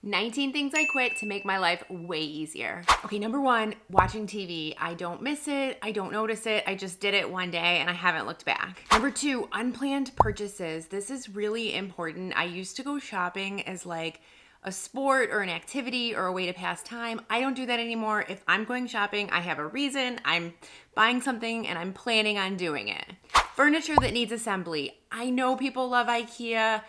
19 things I quit to make my life way easier. Okay, number one, watching TV. I don't miss it. I don't notice it. I just did it one day and I haven't looked back. Number two, unplanned purchases. This is really important. I used to go shopping as like a sport or an activity or a way to pass time. I don't do that anymore. If I'm going shopping, I have a reason. I'm buying something and I'm planning on doing it. Furniture that needs assembly. I know people love IKEA.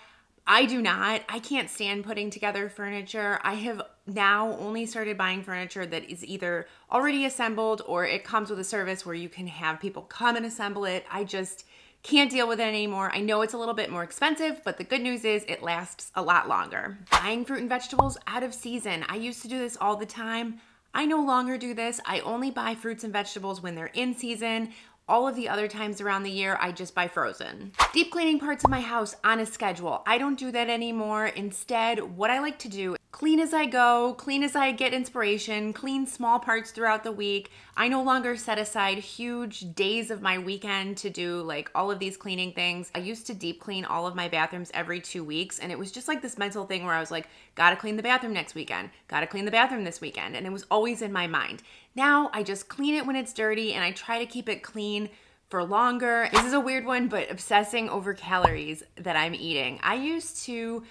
I do not. I can't stand putting together furniture. I have now only started buying furniture that is either already assembled or it comes with a service where you can have people come and assemble it. I just can't deal with it anymore. I know it's a little bit more expensive, but the good news is it lasts a lot longer. Buying fruit and vegetables out of season. I used to do this all the time. I no longer do this. I only buy fruits and vegetables when they're in season. All of the other times around the year, I just buy frozen. Deep cleaning parts of my house on a schedule. I don't do that anymore. Instead, what I like to do, clean as I go, clean as I get inspiration, clean small parts throughout the week. I no longer set aside huge days of my weekend to do like all of these cleaning things. I used to deep clean all of my bathrooms every 2 weeks, and it was just like this mental thing where I was like, gotta clean the bathroom next weekend, gotta clean the bathroom this weekend, and it was always in my mind. Now I just clean it when it's dirty and I try to keep it clean for longer. This is a weird one, but obsessing over calories that I'm eating. I used to,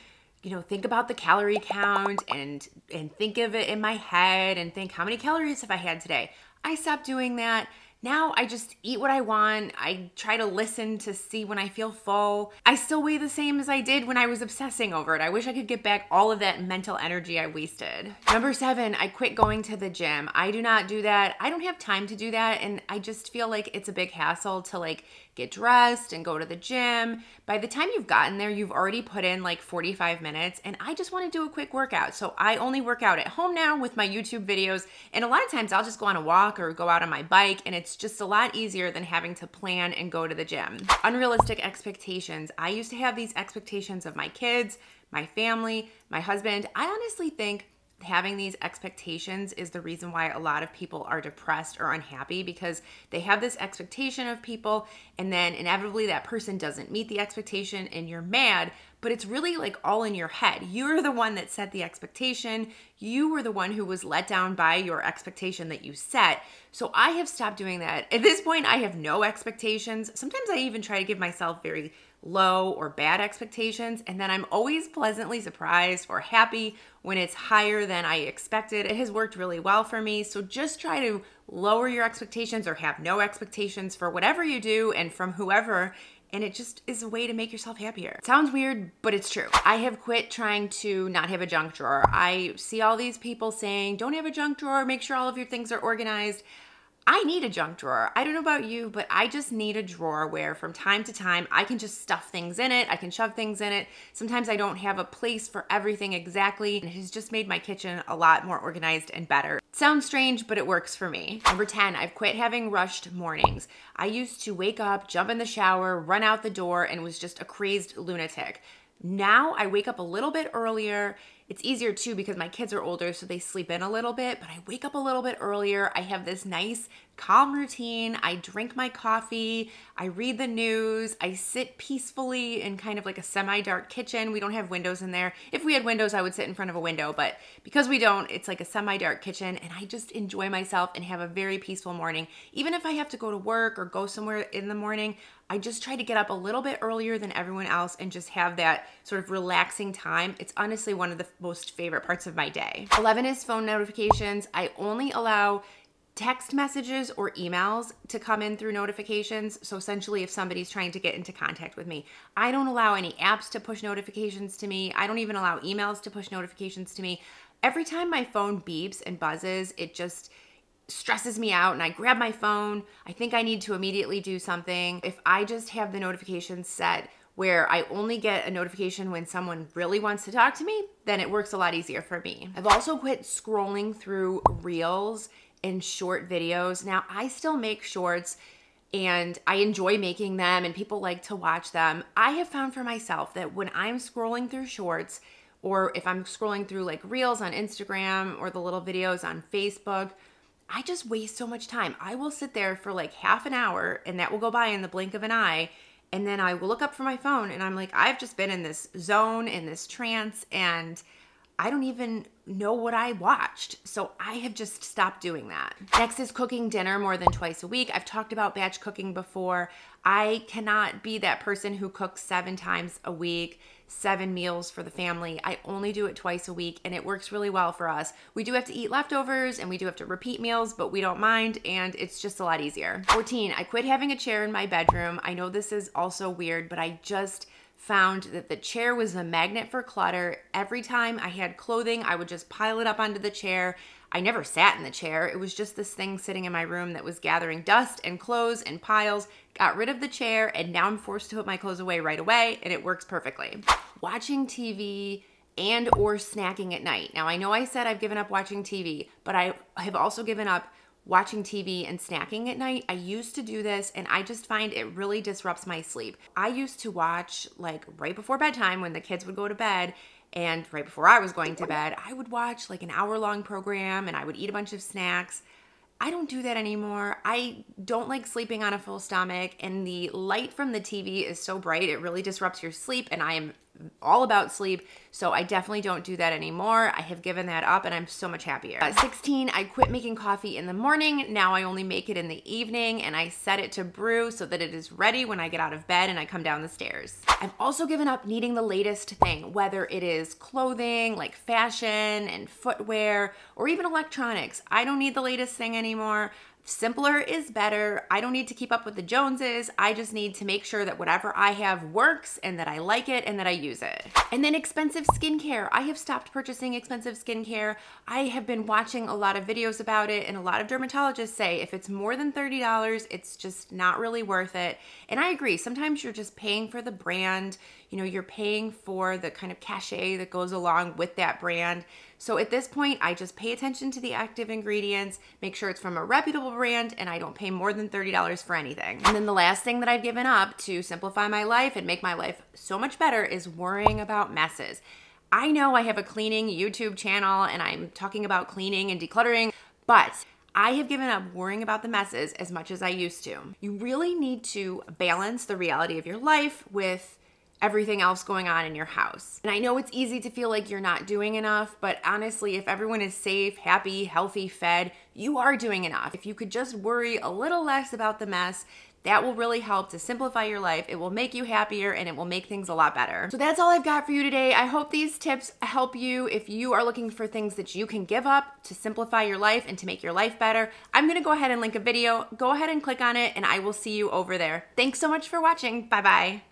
think about the calorie count and think of it in my head and think how many calories have I had today. I stopped doing that. Now I just eat what I want. I try to listen to see when I feel full. I still weigh the same as I did when I was obsessing over it. I wish I could get back all of that mental energy I wasted. Number 7, I quit going to the gym. I do not do that. I don't have time to do that, and I just feel like it's a big hassle to get dressed and go to the gym. By the time you've gotten there, you've already put in 45 minutes, and I just want to do a quick workout. So I only work out at home now with my YouTube videos, and a lot of times I'll just go on a walk or go out on my bike, and it's just a lot easier than having to plan and go to the gym. Unrealistic expectations. I used to have these expectations of my kids, my family, my husband. I honestly think having these expectations is the reason why a lot of people are depressed or unhappy, because they have this expectation of people and then inevitably that person doesn't meet the expectation and you're mad, but it's really all in your head. You're the one that set the expectation. You were the one who was let down by your expectation that you set. So I have stopped doing that. At this point, I have no expectations. Sometimes I even try to give myself very low or bad expectations, and then I'm always pleasantly surprised or happy when it's higher than I expected. It has worked really well for me. So just try to lower your expectations or have no expectations for whatever you do and from whoever, and it just is a way to make yourself happier. It sounds weird, but it's true. I have quit trying to not have a junk drawer. I see all these people saying, don't have a junk drawer, make sure all of your things are organized. I need a junk drawer. I don't know about you, but I just need a drawer where from time to time I can just stuff things in it. I can shove things in it. Sometimes I don't have a place for everything exactly, and it has just made my kitchen a lot more organized and better. It sounds strange, but it works for me. Number 10, I've quit having rushed mornings. I used to wake up, jump in the shower, run out the door, and was just a crazed lunatic. Now I wake up a little bit earlier. It's easier too because my kids are older, so they sleep in a little bit, but I wake up a little bit earlier. I have this nice calm routine. I drink my coffee. I read the news. I sit peacefully in kind of like a semi-dark kitchen. We don't have windows in there. If we had windows, I would sit in front of a window, but because we don't, it's like a semi-dark kitchen, and I just enjoy myself and have a very peaceful morning. Even if I have to go to work or go somewhere in the morning, I just try to get up a little bit earlier than everyone else and just have that sort of relaxing time. It's honestly one of the most favorite parts of my day. 11 is phone notifications. I only allow text messages or emails to come in through notifications. So essentially if somebody's trying to get into contact with me, I don't allow any apps to push notifications to me. I don't even allow emails to push notifications to me. Every time my phone beeps and buzzes, it just stresses me out and I grab my phone. I think I need to immediately do something. If I just have the notifications set where I only get a notification when someone really wants to talk to me, then it works a lot easier for me. I've also quit scrolling through reels and short videos. Now, I still make shorts and I enjoy making them and people like to watch them. I have found for myself that when I'm scrolling through shorts, or if I'm scrolling through reels on Instagram or the little videos on Facebook, I just waste so much time. I will sit there for half an hour and that will go by in the blink of an eye. And then I will look up from my phone and I'm like, I've just been in this zone, in this trance, and I don't even know what I watched. So I have just stopped doing that. Next is cooking dinner more than twice a week. I've talked about batch cooking before. I cannot be that person who cooks 7 times a week, 7 meals for the family. I only do it twice a week, and it works really well for us. We do have to eat leftovers and we do have to repeat meals, but we don't mind, and it's just a lot easier. 14, I quit having a chair in my bedroom. I know this is also weird, but I just found that the chair was a magnet for clutter. Every time I had clothing, I would just pile it up onto the chair. I never sat in the chair. It was just this thing sitting in my room that was gathering dust and clothes and piles. Got rid of the chair, and now I'm forced to put my clothes away right, and it works perfectly. Watching TV and or snacking at night. Now, I know I said I've given up watching TV, but I have also given up watching TV and snacking at night. I used to do this, and I just find it really disrupts my sleep. I used to watch like right before bedtime when the kids would go to bed, and right before I was going to bed, I would watch like an hour-long program and I would eat a bunch of snacks. I don't do that anymore. I don't like sleeping on a full stomach, and the light from the TV is so bright, it really disrupts your sleep, and I am all about sleep, so I definitely don't do that anymore. I have given that up, and I'm so much happier. 16, I quit making coffee in the morning. Now I only make it in the evening, and I set it to brew so that it is ready when I get out of bed and I come down the stairs. I've also given up needing the latest thing, whether it is clothing, like fashion and footwear, or even electronics. I don't need the latest thing anymore. Simpler is better. I don't need to keep up with the Joneses. I just need to make sure that whatever I have works and that I like it and that I use it. And then expensive skincare. I have stopped purchasing expensive skincare. I have been watching a lot of videos about it, and a lot of dermatologists say if it's more than $30, it's just not really worth it. And I agree. Sometimes you're just paying for the brand. You know, you're paying for the kind of cachet that goes along with that brand. So at this point, I just pay attention to the active ingredients, make sure it's from a reputable brand, and I don't pay more than $30 for anything. And then the last thing that I've given up to simplify my life and make my life so much better is worrying about messes. I know I have a cleaning YouTube channel and I'm talking about cleaning and decluttering, but I have given up worrying about the messes as much as I used to. You really need to balance the reality of your life with everything else going on in your house. And I know it's easy to feel like you're not doing enough, but honestly, if everyone is safe, happy, healthy, fed, you are doing enough. If you could just worry a little less about the mess, that will really help to simplify your life. It will make you happier, and it will make things a lot better. So that's all I've got for you today. I hope these tips help you if you are looking for things that you can give up to simplify your life and to make your life better. I'm gonna go ahead and link a video. Go ahead and click on it, and I will see you over there. Thanks so much for watching. Bye-bye.